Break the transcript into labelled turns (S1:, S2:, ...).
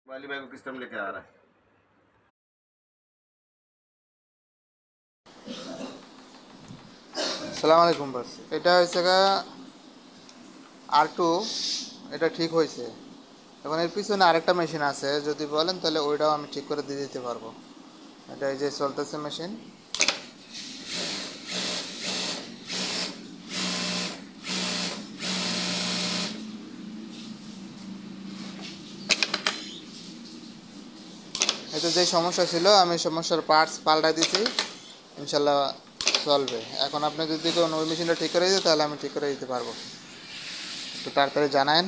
S1: वाली भाई को किस टाइम लेके आ रहा है?
S2: সালাম আলাইকুম বস। এটা হয়েছে গা R2, এটা ঠিক হয়েছে। এখন এর পিছনে আরেকটা মেশিন আছে, যদি বলেন তাহলে ওইটাও আমি ঠিক করে দিয়ে দিতে পারবো। এটা এই যে চলতেছে মেশিন। এতে যে সমস্যা ছিল আমি সমস্যার পার্টস পাল্টাই দিয়েছি, ইনশাল্লাহ চলবে। এখন আপনি যদি কোন ওই মেশিনটা ঠিক করে দিতে তাহলে আমি ঠিক করে দিতে পারবো। একটু তাড়াতাড়ি জানায়েন।